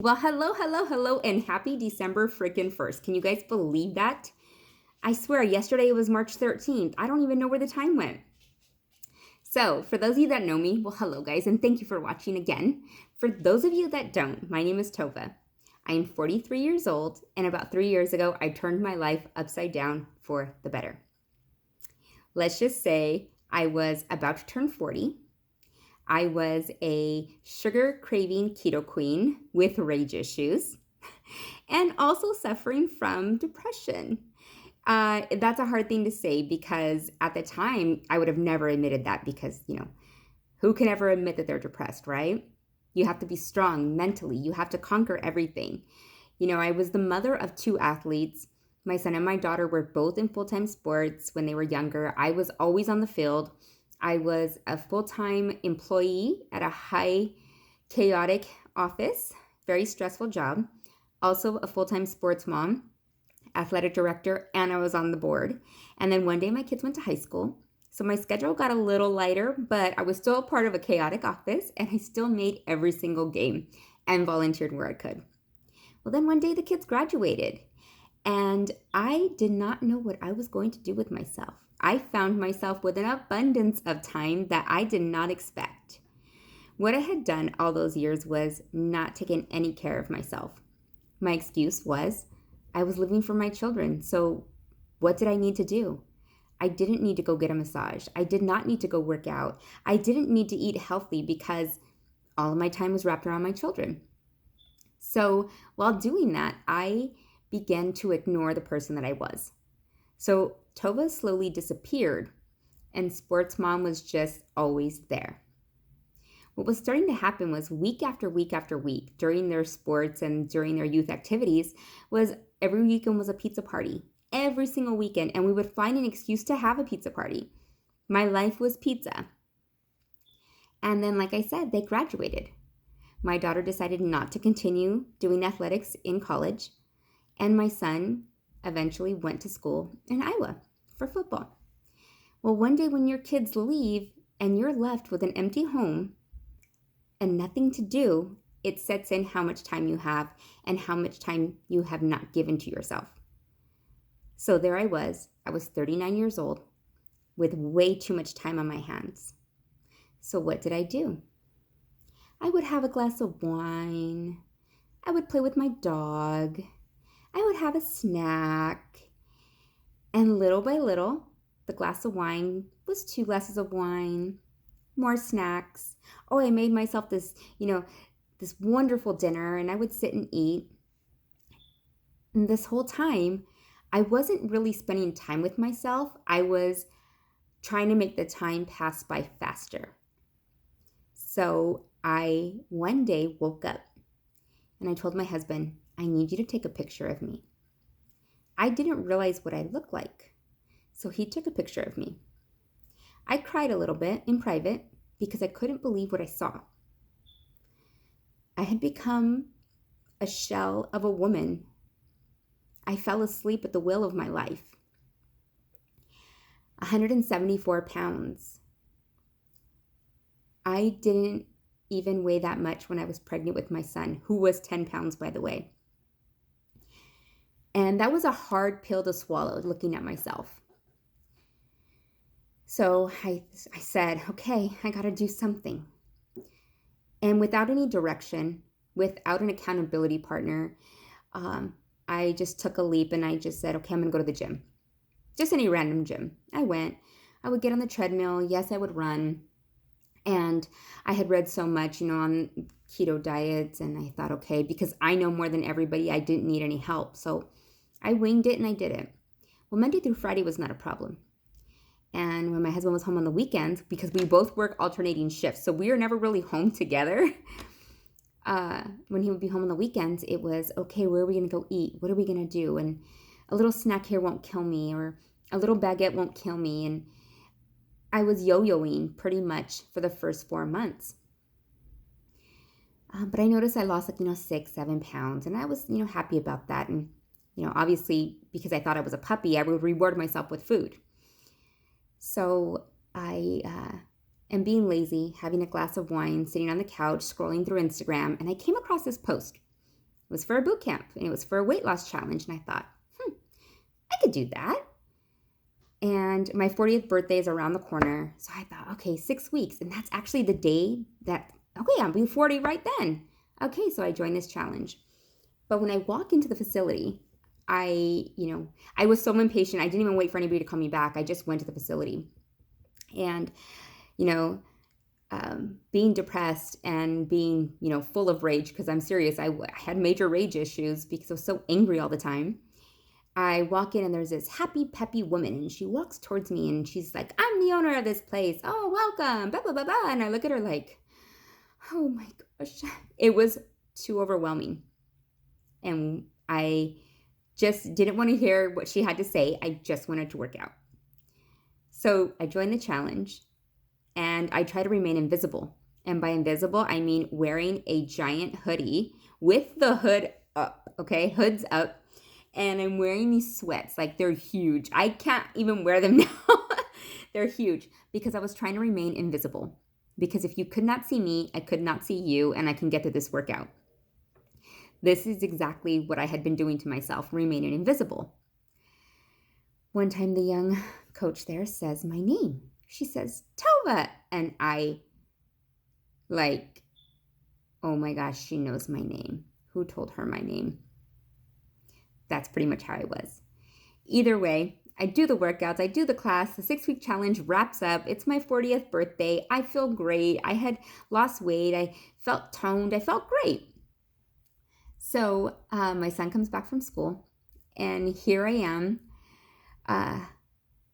Well, hello, hello, hello, and happy December freaking 1st. Can you guys believe that? I swear, yesterday was March 13th. I don't even know where the time went. So, for those of you that know me, well, hello, guys, and thank you for watching again. For those of you that don't, my name is Tova. I am 43 years old, and about 3 years ago, I turned my life upside down for the better. Let's just say I was about to turn 40. I was a sugar craving keto queen with rage issues and also suffering from depression. That's a hard thing to say because at the time I would have never admitted that because, who can ever admit that they're depressed, right? You have to be strong mentally. You have to conquer everything. I was the mother of two athletes. My son and my daughter were both in full time sports when they were younger. I was always on the field. I was a full time employee at a high chaotic office, very stressful job. Also, a full time sports mom, athletic director, and I was on the board. And then one day my kids went to high school. So my schedule got a little lighter, but I was still a part of a chaotic office and I still made every single game and volunteered where I could. Well, then one day the kids graduated and I did not know what I was going to do with myself. I found myself with an abundance of time that I did not expect. What I had done all those years was not taking any care of myself. My excuse was I was living for my children. So what did I need to do? I didn't need to go get a massage. I did not need to go work out. I didn't need to eat healthy because all of my time was wrapped around my children. So while doing that, I began to ignore the person that I was. So Tova slowly disappeared and sports mom was just always there. What was starting to happen was week after week after week during their sports and during their youth activities was every weekend was a pizza party. Every single weekend, and we would find an excuse to have a pizza party. My life was pizza. And then, like I said, they graduated. My daughter decided not to continue doing athletics in college, and my son eventually went to school in Iowa for football. Well, one day when your kids leave and you're left with an empty home and nothing to do, it sets in how much time you have and how much time you have not given to yourself. So there I was 39 years old with way too much time on my hands. So what did I do? I would have a glass of wine. I would play with my dog. I would have a snack. And little by little, the glass of wine was 2 glasses of wine, more snacks. Oh, I made myself this wonderful dinner and I would sit and eat. And this whole time, I wasn't really spending time with myself. I was trying to make the time pass by faster. So I one day woke up and I told my husband, I need you to take a picture of me. I didn't realize what I looked like. So he took a picture of me. I cried a little bit in private because I couldn't believe what I saw. I had become a shell of a woman. I fell asleep at the wheel of my life. 174 pounds. I didn't even weigh that much when I was pregnant with my son, who was 10 pounds, by the way. And that was a hard pill to swallow, looking at myself. So I said, okay, I got to do something. And without any direction, without an accountability partner, I just took a leap and I just said, okay, I'm going to go to the gym. Just any random gym. I went. I would get on the treadmill. Yes, I would run. And I had read so much, on keto diets. And I thought, okay, because I know more than everybody, I didn't need any help. So I winged it and I did it. Well, Monday through Friday was not a problem. And when my husband was home on the weekends, because we both work alternating shifts, so we were never really home together. When he would be home on the weekends, it was, okay, where are we going to go eat? What are we going to do? And a little snack here won't kill me, or a little baguette won't kill me. And I was yo-yoing pretty much for the first 4 months. But I noticed I lost 6, 7 pounds. And I was, happy about that. And, obviously, because I thought I was a puppy, I would reward myself with food. So I am being lazy, having a glass of wine, sitting on the couch, scrolling through Instagram, and I came across this post. It was for a boot camp, and it was for a weight loss challenge. And I thought, I could do that. And my 40th birthday is around the corner. So I thought, okay, 6 weeks. And that's actually the day that, okay, I'll be 40 right then. Okay, so I joined this challenge. But when I walk into the facility, I was so impatient. I didn't even wait for anybody to call me back. I just went to the facility. And, being depressed and being, full of rage, because I'm serious, I had major rage issues because I was so angry all the time. I walk in and there's this happy, peppy woman, and she walks towards me and she's like, I'm the owner of this place. Oh, welcome, blah, blah, blah, blah. And I look at her like, oh my gosh. It was too overwhelming. And I just didn't want to hear what she had to say. I just wanted to work out. So I joined the challenge and I try to remain invisible. And by invisible, I mean wearing a giant hoodie with the hood up, okay? Hood's up. And I'm wearing these sweats, like they're huge. I can't even wear them now. They're huge because I was trying to remain invisible. Because if you could not see me, I could not see you, and I can get through this workout. This is exactly what I had been doing to myself, remaining invisible. One time the young coach there says my name. She says, Tova. And I oh my gosh, she knows my name. Who told her my name? That's pretty much how I was. Either way, I do the workouts, I do the class, the 6-week challenge wraps up. It's my 40th birthday. I feel great. I had lost weight. I felt toned. I felt great. So my son comes back from school, and here I am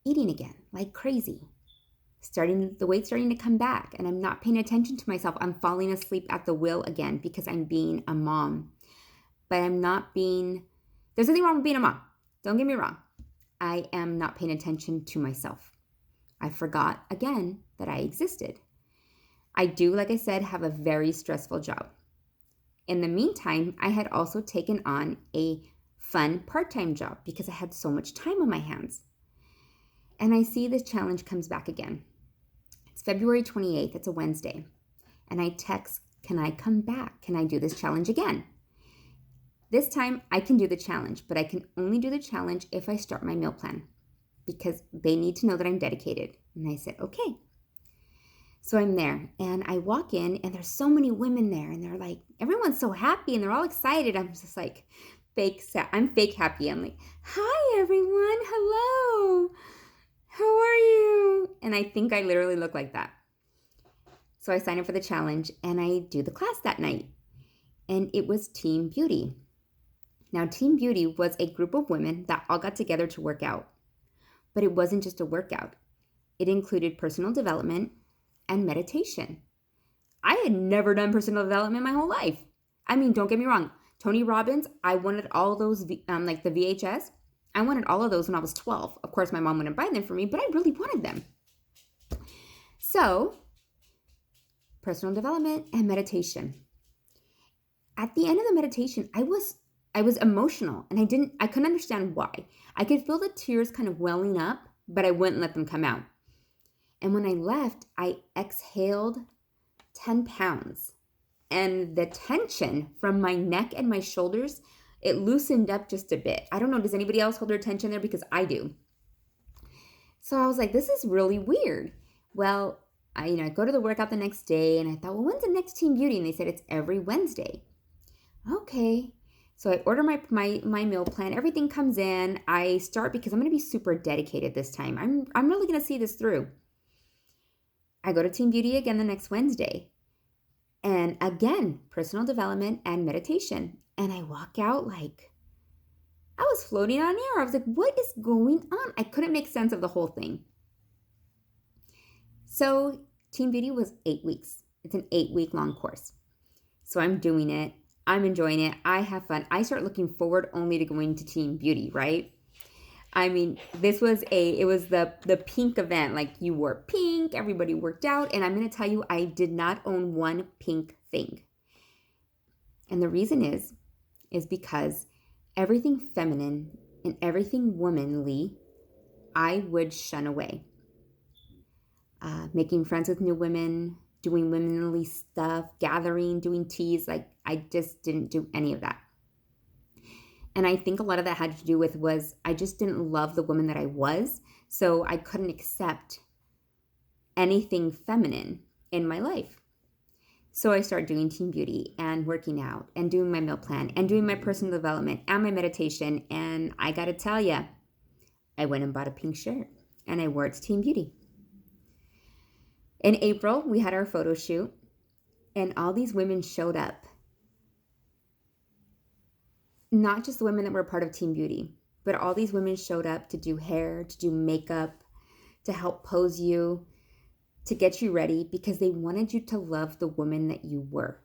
eating again like crazy. The weight's starting to come back, and I'm not paying attention to myself. I'm falling asleep at the wheel again because I'm being a mom. But I'm not being... There's nothing wrong with being a mom. Don't get me wrong. I am not paying attention to myself. I forgot again that I existed. I do, like I said, have a very stressful job. In the meantime, I had also taken on a fun part-time job because I had so much time on my hands. And I see this challenge comes back again. It's February 28th. It's a Wednesday. And I text, can I come back? Can I do this challenge again? This time I can do the challenge, but I can only do the challenge if I start my meal plan because they need to know that I'm dedicated. And I said, okay. So I'm there and I walk in and there's so many women there and they're like, everyone's so happy and they're all excited. I'm just like I'm fake happy. I'm like, hi everyone. Hello. How are you? And I think I literally look like that. So I sign up for the challenge and I do the class that night. And it was Team Beauty. Now, Team Beauty was a group of women that all got together to work out. But it wasn't just a workout. It included personal development and meditation. I had never done personal development my whole life. I mean, don't get me wrong. Tony Robbins, I wanted all those, like the VHS. I wanted all of those when I was 12. Of course, my mom wouldn't buy them for me, but I really wanted them. So, personal development and meditation. At the end of the meditation, I was emotional and I couldn't understand why. I could feel the tears kind of welling up, but I wouldn't let them come out. And when I left, I exhaled 10 pounds. And the tension from my neck and my shoulders, it loosened up just a bit. I don't know, does anybody else hold their tension there? Because I do. So I was like, this is really weird. Well, I go to the workout the next day and I thought, well, when's the next Team Beauty? And they said it's every Wednesday. Okay. So I order my meal plan. Everything comes in. I start because I'm going to be super dedicated this time. I'm really going to see this through. I go to Team Beauty again the next Wednesday. And again, personal development and meditation. And I walk out like I was floating on air. I was like, what is going on? I couldn't make sense of the whole thing. So Team Beauty was 8 weeks. It's an 8-week long course. So I'm doing it. I'm enjoying it. I have fun. I start looking forward only to going to Team Beauty, right? I mean, it was the pink event. Like you wore pink, everybody worked out. And I'm going to tell you, I did not own one pink thing. And the reason is because everything feminine and everything womanly, I would shun away. Making friends with new women, doing womanly stuff, gathering, doing teas. Like I just didn't do any of that. And I think a lot of that had to do with was I just didn't love the woman that I was. So I couldn't accept anything feminine in my life. So I started doing Team Beauty and working out and doing my meal plan and doing my personal development and my meditation. And I got to tell you, I went and bought a pink shirt and I wore it to Team Beauty. In April, we had our photo shoot and all these women showed up. Not just the women that were part of Team Beauty, but all these women showed up to do hair, to do makeup, to help pose you, to get you ready because they wanted you to love the woman that you were.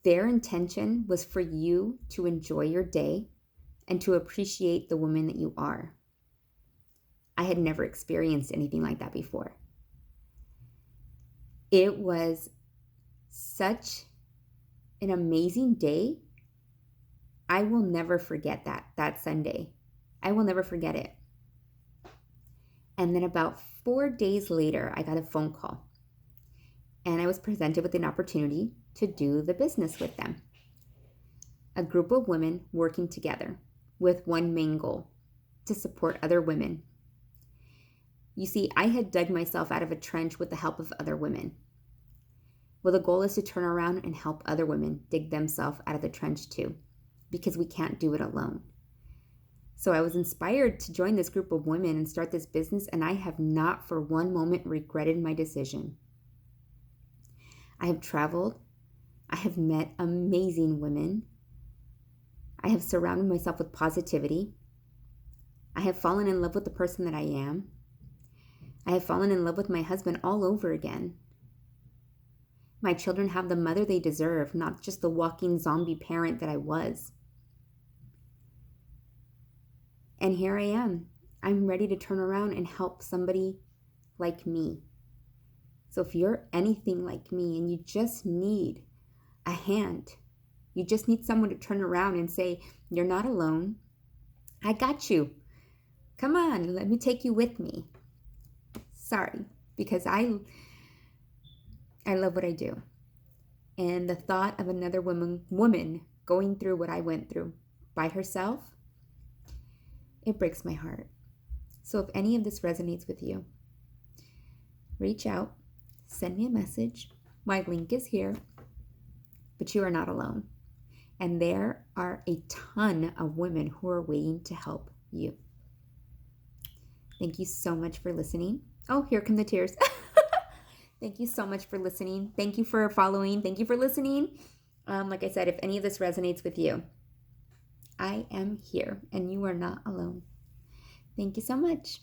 Their intention was for you to enjoy your day and to appreciate the woman that you are. I had never experienced anything like that before. It was such an amazing day. I will never forget that Sunday. I will never forget it. And then about 4 days later, I got a phone call and I was presented with an opportunity to do the business with them. A group of women working together with one main goal, to support other women. You see, I had dug myself out of a trench with the help of other women. Well, the goal is to turn around and help other women dig themselves out of the trench too, because we can't do it alone. So I was inspired to join this group of women and start this business, and I have not for one moment regretted my decision. I have traveled. I have met amazing women. I have surrounded myself with positivity. I have fallen in love with the person that I am. I have fallen in love with my husband all over again. My children have the mother they deserve, not just the walking zombie parent that I was. And here I am. I'm ready to turn around and help somebody like me. So if you're anything like me and you just need a hand, you just need someone to turn around and say, you're not alone. I got you. Come on, let me take you with me. Sorry, because I love what I do. And the thought of another woman going through what I went through by herself, it breaks my heart. So if any of this resonates with you, reach out, send me a message. My link is here, but you are not alone. And there are a ton of women who are waiting to help you. Thank you so much for listening. Oh, here come the tears. Thank you so much for listening. Thank you for following. Thank you for listening. Like I said, if any of this resonates with you, I am here and you are not alone. Thank you so much.